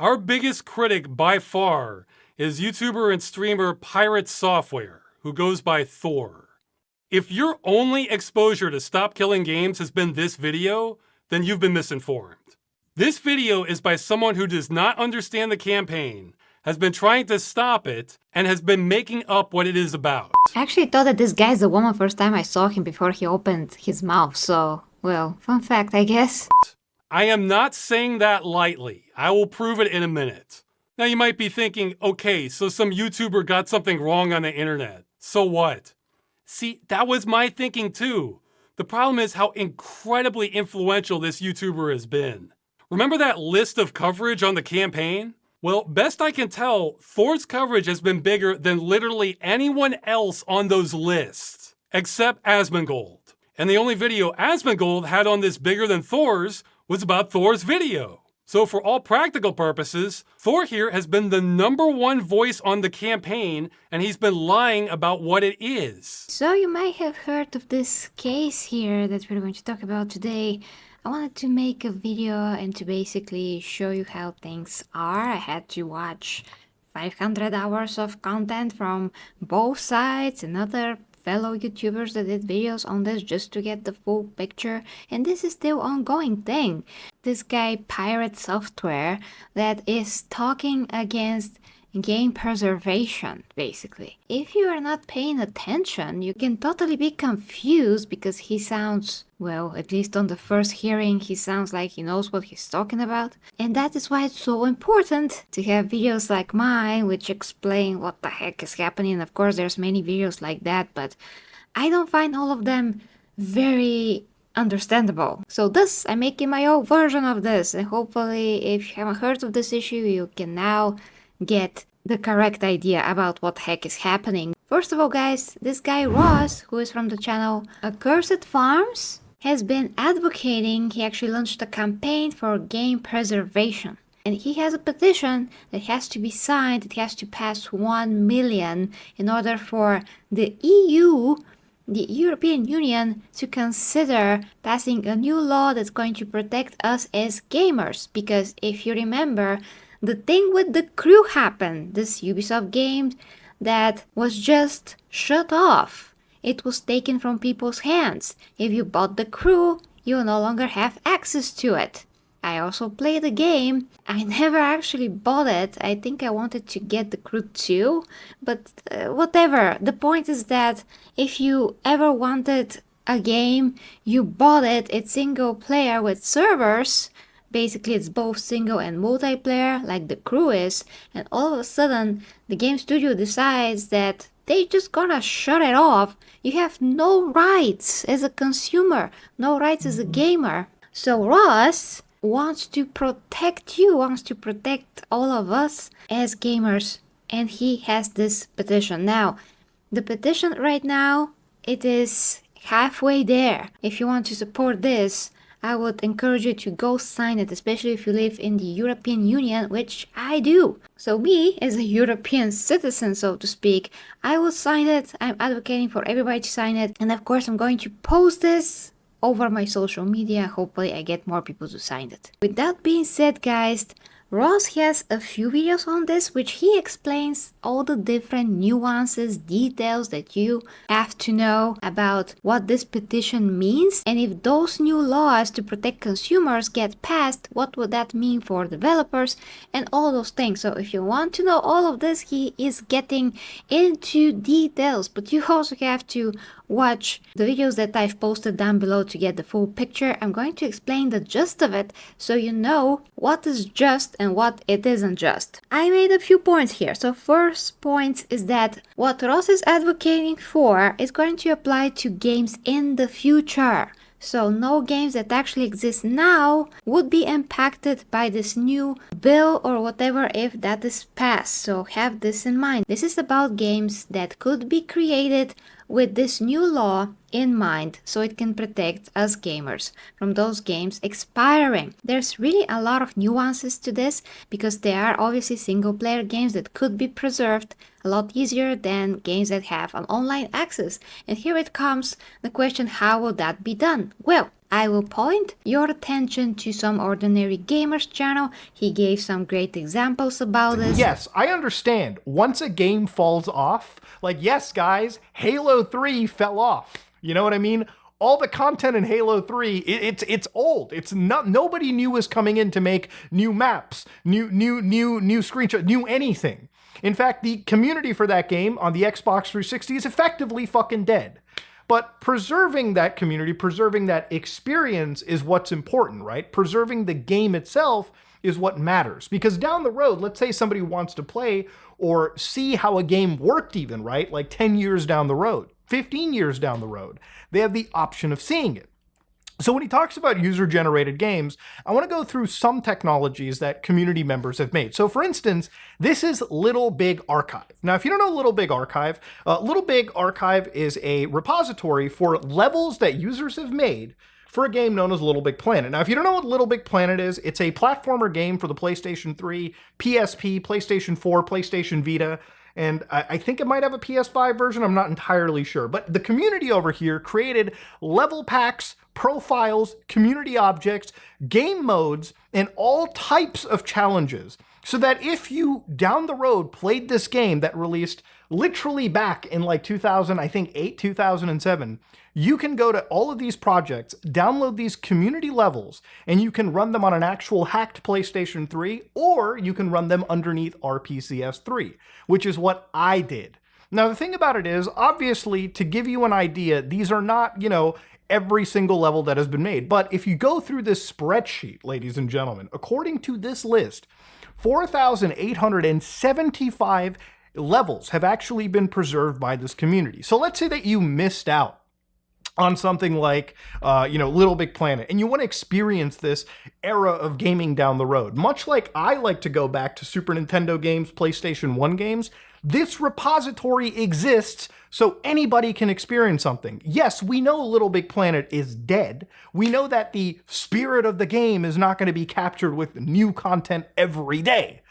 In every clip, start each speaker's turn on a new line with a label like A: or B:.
A: Our biggest critic by far is YouTuber and streamer Pirate Software, who goes by Thor. If your only exposure to Stop Killing Games has been this video, then you've been misinformed. This video is by someone who does not understand the campaign, has been trying to stop it, and has been making up what it is about.
B: I actually thought that this guy's the woman first time I saw him before he opened his mouth, so, well, fun fact, I guess.
A: I am not saying that lightly. I will prove it in a minute. Now you might be thinking, okay, so some YouTuber got something wrong on the internet. So what? See, that was my thinking too. The problem is how incredibly influential this YouTuber has been. Remember that list of coverage on the campaign? Well, best I can tell, Thor's coverage has been bigger than literally anyone else on those lists, except Asmongold. And the only video Asmongold had on this bigger than Thor's was about Thor's video. So for all practical purposes, Thor here has been the #1 voice on the campaign, and he's been lying about what it is.
B: So you might have heard of this case here that we're going to talk about today. I wanted to make a video and to basically show you how things are. I had to watch 500 hours of content from both sides and other fellow YouTubers that did videos on this just to get the full picture, and this is still ongoing thing. This guy Pirate Software that is talking against game preservation, basically. If you are not paying attention, you can totally be confused because he sounds, well, at least on the first hearing, he sounds like he knows what he's talking about. And that is why it's so important to have videos like mine which explain what the heck is happening. Of course, there's many videos like that, but I don't find all of them very understandable. So thus, I'm making my own version of this, and hopefully if you haven't heard of this issue, you can now get the correct idea about what heck is happening. First of all, guys, this guy Ross, who is from the channel Accursed Farms, has been advocating, he actually launched a campaign for game preservation. And he has a petition that has to be signed, it has to pass 1 million in order for the EU, the European Union, to consider passing a new law that's going to protect us as gamers. Because if you remember, the thing with The Crew happened, this Ubisoft game that was just shut off. It was taken from people's hands. If you bought The Crew, you no longer have access to it. I also played the game. I never actually bought it. I think I wanted to get The Crew 2, but whatever. The point is that if you ever wanted a game, you bought it. It's single player with servers. Basically, it's both single and multiplayer, like The Crew is, and all of a sudden, the game studio decides that they just gonna shut it off. You have no rights as a consumer, no rights as a gamer. So Ross wants to protect you, wants to protect all of us as gamers, and he has this petition. Now, the petition right now, it is halfway there. If you want to support this, I would encourage you to go sign it, especially if you live in the European Union, which I do. So me, as a European citizen, so to speak, I will sign it. I'm advocating for everybody to sign it. And of course, I'm going to post this over my social media. Hopefully, I get more people to sign it. With that being said, guys, Ross has a few videos on this, which he explains all the different nuances, details that you have to know about what this petition means. And if those new laws to protect consumers get passed, what would that mean for developers and all those things. So if you want to know all of this, he is getting into details, but you also have to watch the videos that I've posted down below to get the full picture. I'm going to explain the gist of it so you know what is just and what it isn't just. I made a few points here. So first point is that what Ross is advocating for is going to apply to games in the future. So no games that actually exist now would be impacted by this new bill or whatever if that is passed. So have this in mind. This is about games that could be created with this new law in mind, so it can protect us gamers from those games expiring. There's really a lot of nuances to this because there are obviously single player games that could be preserved a lot easier than games that have an online access. And here it comes the question, how will that be done? Well, I will point your attention to some Ordinary Gamer's channel. He gave some great examples about this.
C: Yes, I understand. Once a game falls off, like, yes, guys, Halo 3 fell off. You know what I mean? All the content in Halo 3, it's old. It's not, nobody new was coming in to make new maps, new screenshots, new anything. In fact, the community for that game on the Xbox 360 is effectively fucking dead. But preserving that community, preserving that experience is what's important, right? Preserving the game itself is what matters. Because down the road, let's say somebody wants to play or see how a game worked even, right? Like 10 years down the road, 15 years down the road, they have the option of seeing it. So when he talks about user-generated games, I want to go through some technologies that community members have made. So for instance, this is Little Big Archive. Now, if you don't know Little Big Archive is a repository for levels that users have made for a game known as Little Big Planet. Now, if you don't know what Little Big Planet is, it's a platformer game for the PlayStation 3, PSP, PlayStation 4, PlayStation Vita, and I think it might have a PS5 version, I'm not entirely sure. But the community over here created level packs, profiles, community objects, game modes, and all types of challenges. So that if you, down the road, played this game that released literally back in like 2008, 2007, you can go to all of these projects, download these community levels, and you can run them on an actual hacked PlayStation 3, or you can run them underneath RPCS 3, which is what I did. Now, the thing about it is, obviously, to give you an idea, these are not, you know, every single level that has been made. But if you go through this spreadsheet, ladies and gentlemen, according to this list, 4,875 levels have actually been preserved by this community. So let's say that you missed out on something like, Little Big Planet, and you want to experience this era of gaming down the road. Much like I like to go back to Super Nintendo games, PlayStation 1 games, this repository exists so anybody can experience something. Yes, we know Little Big Planet is dead. We know that the spirit of the game is not going to be captured with new content every day.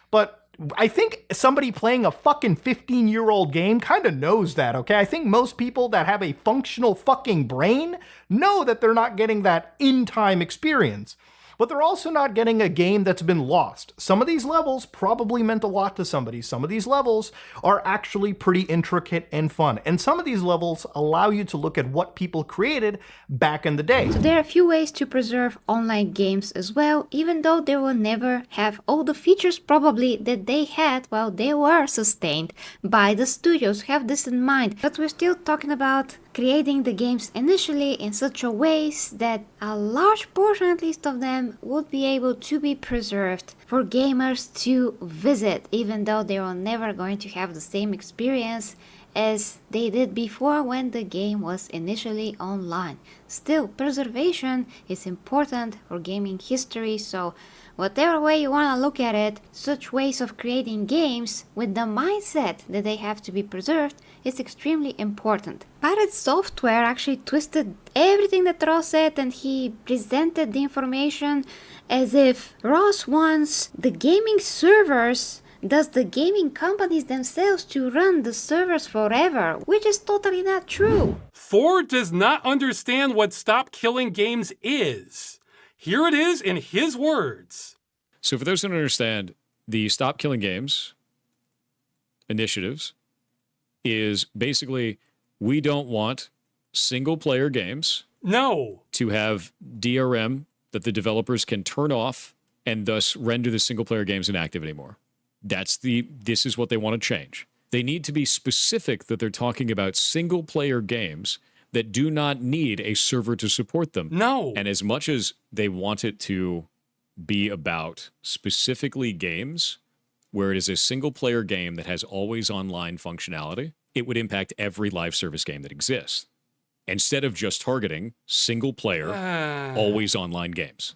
C: But I think somebody playing a fucking 15-year-old game kind of knows that, okay? I think most people that have a functional fucking brain know that they're not getting that in-time experience. But they're also not getting a game that's been lost. Some of these levels probably meant a lot to somebody. Some of these levels are actually pretty intricate and fun. And some of these levels allow you to look at what people created back in the day.
B: So there are a few ways to preserve online games as well, even though they will never have all the features probably that they had while they were sustained by the studios. Have this in mind. But we're still talking about creating the games initially in such a ways that a large portion at least of them would be able to be preserved for gamers to visit, even though they are never going to have the same experience as they did before when the game was initially online. Still, preservation is important for gaming history, so whatever way you want to look at it, such ways of creating games with the mindset that they have to be preserved is extremely important. Pirate Software actually twisted everything that Ross said, and he presented the information as if Ross wants the gaming servers, thus the gaming companies themselves, to run the servers forever, which is totally not true.
A: Ford does not understand what Stop Killing Games is. Here it is in his words.
D: So for those who don't understand, the Stop Killing Games initiatives is basically, we don't want single-player games to have DRM that the developers can turn off and thus render the single-player games inactive anymore. This is what they want to change. They need to be specific that they're talking about single-player games that do not need a server to support them.
A: No.
D: And as much as they want it to be about specifically games where it is a single-player game that has always online functionality, it would impact every live service game that exists, instead of just targeting single-player, always online games.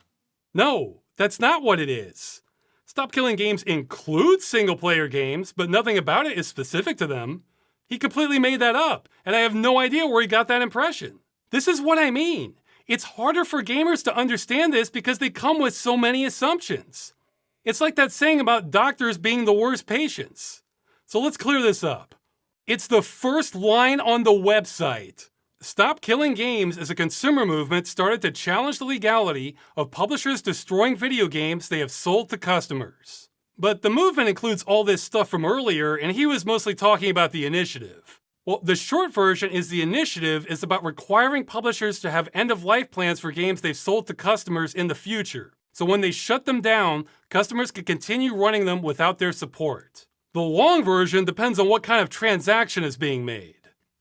A: No, that's not what it is. Stop Killing Games includes single-player games, but nothing about it is specific to them. He completely made that up, and I have no idea where he got that impression. This is what I mean. It's harder for gamers to understand this because they come with so many assumptions. It's like that saying about doctors being the worst patients. So let's clear this up. It's the first line on the website. Stop Killing Games is a consumer movement started to challenge the legality of publishers destroying video games they have sold to customers. But the movement includes all this stuff from earlier, and he was mostly talking about the initiative. Well, the short version is the initiative is about requiring publishers to have end-of-life plans for games they've sold to customers in the future. So when they shut them down, customers can continue running them without their support. The long version depends on what kind of transaction is being made.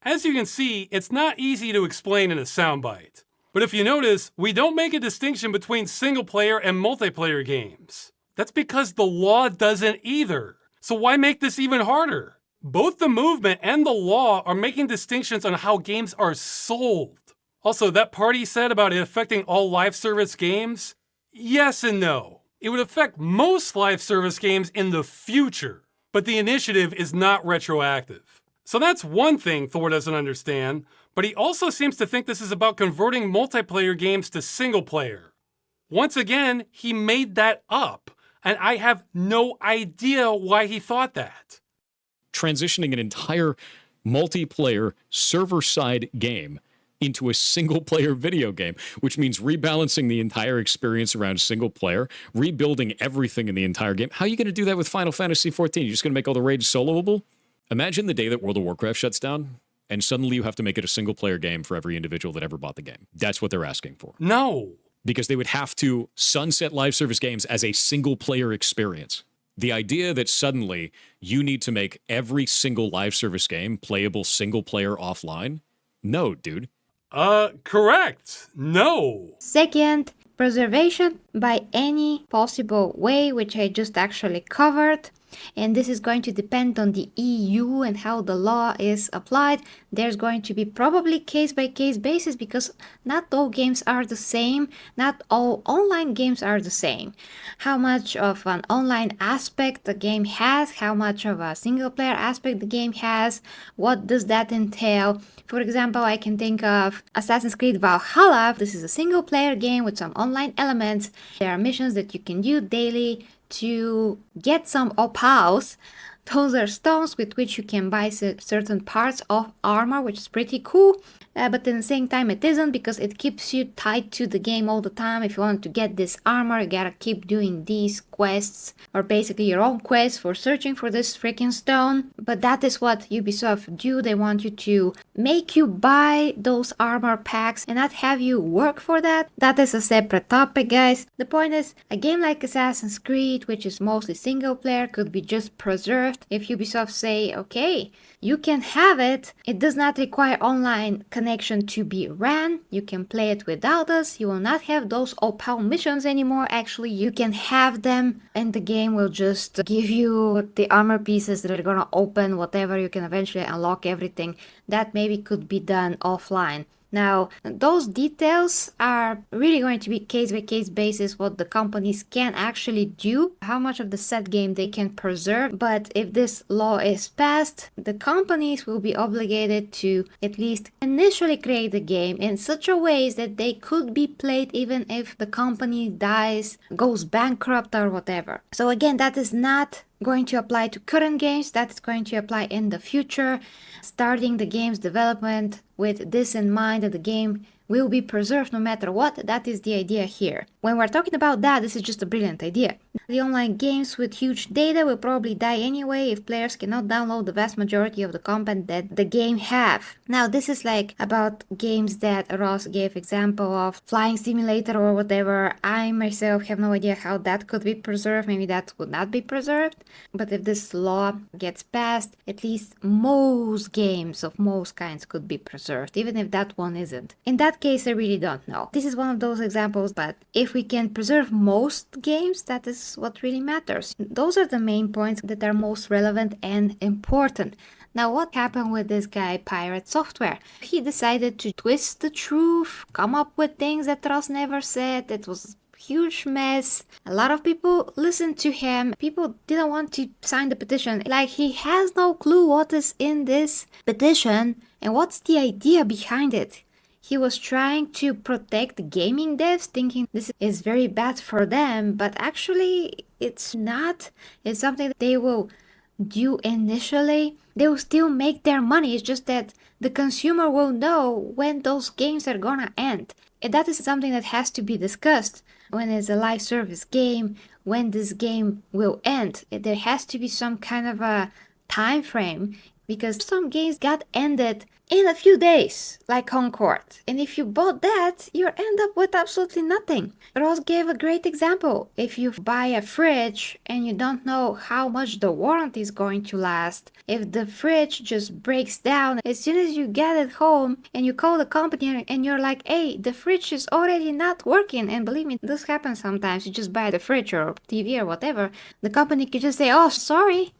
A: As you can see, it's not easy to explain in a soundbite. But if you notice, we don't make a distinction between single-player and multiplayer games. That's because the law doesn't either. So why make this even harder? Both the movement and the law are making distinctions on how games are sold. Also, that part he said about it affecting all live service games? Yes and no. It would affect most live service games in the future, but the initiative is not retroactive. So that's one thing Thor doesn't understand, but he also seems to think this is about converting multiplayer games to single player. Once again, he made that up, and I have no idea why he thought that.
D: Transitioning an entire multiplayer server-side game into a single-player video game, which means rebalancing the entire experience around single player, rebuilding everything in the entire game. How are you going to do that with Final Fantasy XIV? You're just going to make all the raids soloable? Imagine the day that World of Warcraft shuts down, and suddenly you have to make it a single-player game for every individual that ever bought the game. That's what they're asking for.
A: No.
D: Because they would have to sunset live service games as a single-player experience. The idea that suddenly you need to make every single live service game playable single-player offline? No, dude.
A: Correct. No.
B: Second, preservation by any possible way, which I just actually covered. And this is going to depend on the EU and how the law is applied. There's going to be probably case-by-case basis because not all games are the same. Not all online games are the same. How much of an online aspect the game has, how much of a single-player aspect the game has, what does that entail? For example, I can think of Assassin's Creed Valhalla. This is a single-player game with some online elements. There are missions that you can do daily to get some opals. Those are stones with which you can buy certain parts of armor, which is pretty cool. But at the same time it isn't, because it keeps you tied to the game all the time. If you want to get this armor, you gotta keep doing these quests, or basically your own quest for searching for this freaking stone. But that is what Ubisoft do. They want you to make you buy those armor packs and not have you work for that. That is a separate topic, guys. The point is, a game like Assassin's Creed, which is mostly single player, could be just preserved if Ubisoft say, okay, you can have it. It does not require online connection to be ran. You can play it without us. You will not have those opal missions anymore. Actually, you can have them, and the game will just give you the armor pieces that are gonna open whatever. You can eventually unlock everything. That maybe could be done offline. Now, those details are really going to be case-by-case basis, what the companies can actually do, how much of the set game they can preserve. But if this law is passed, the companies will be obligated to at least initially create the game in such a way that they could be played even if the company dies, goes bankrupt or whatever. So again, that is not going to apply to current games, that is going to apply in the future. Starting the game's development with this in mind, that the game will be preserved no matter what. That is the idea here. When we're talking about that, this is just a brilliant idea. The online games with huge data will probably die anyway if players cannot download the vast majority of the content that the game have. Now, this is like about games that Ross gave example of, Flying Simulator or whatever. I myself have no idea how that could be preserved. Maybe that would not be preserved. But if this law gets passed, at least most games of most kinds could be preserved, even if that one isn't. In that case, I really don't know. This is one of those examples, but if we can preserve most games, that is what really matters. Those are the main points that are most relevant and important. Now, what happened with this guy, Pirate Software? He decided to twist the truth, come up with things that Ross never said. It was a huge mess. A lot of people listened to him. People didn't want to sign the petition. Like, he has no clue what is in this petition and what's the idea behind it. He was trying to protect gaming devs, thinking this is very bad for them, but actually it's not. It's something that they will due initially, they will still make their money. It's just that the consumer will know when those games are gonna end. And that is something that has to be discussed when it's a live service game, when this game will end. There has to be some kind of a time frame, because some games got ended in a few days, like Concord. And if you bought that, you end up with absolutely nothing. Ross gave a great example. If you buy a fridge and you don't know how much the warranty is going to last, if the fridge just breaks down as soon as you get it home and you call the company and you're like, hey, the fridge is already not working, and believe me, this happens sometimes. You just buy the fridge or TV or whatever, the company could just say, oh, sorry.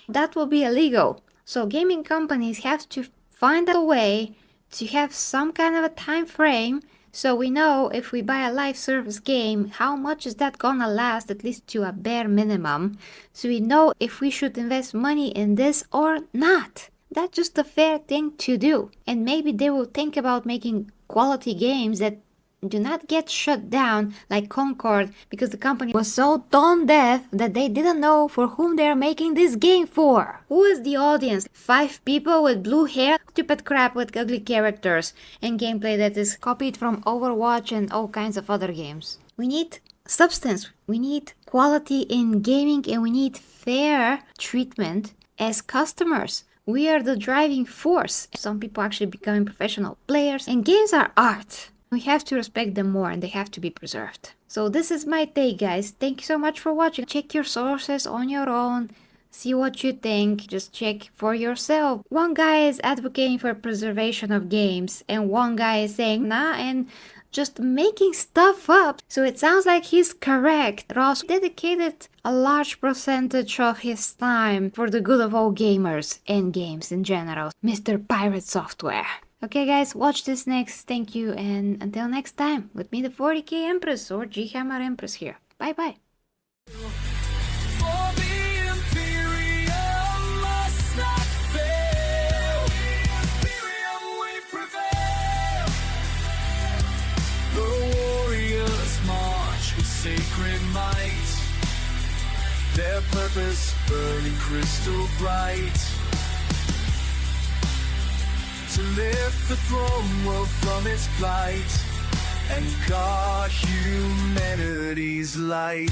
B: That will be illegal. So gaming companies have to find a way to have some kind of a time frame, so we know if we buy a live service game, how much is that gonna last, at least to a bare minimum, so we know if we should invest money in this or not. That's just a fair thing to do. And maybe they will think about making quality games that do not get shut down like Concord, because the company was so tone deaf that they didn't know for whom they are making this game for. Who is the audience? 5 people with blue hair? Stupid crap with ugly characters and gameplay that is copied from Overwatch and all kinds of other games. We need substance, we need quality in gaming, and we need fair treatment as customers. We are the driving force. Some people actually becoming professional players, and games are art. We have to respect them more, and they have to be preserved. So this is my take, guys. Thank you so much for watching. Check your sources on your own. See what you think. Just check for yourself. One guy is advocating for preservation of games, and one guy is saying nah, and just making stuff up. So it sounds like he's correct. Ross dedicated a large percentage of his time for the good of all gamers and games in general. Mr. Pirate Software. Okay guys, watch this next. Thank you, and until next time, with me the 40k Empress, or G-Hammer Empress here. Bye bye.
E: For the imperium must not fail. Imperium we prevail. The warriors march with sacred might, their purpose burning crystal bright, to lift the throne world from its plight and guard humanity's light.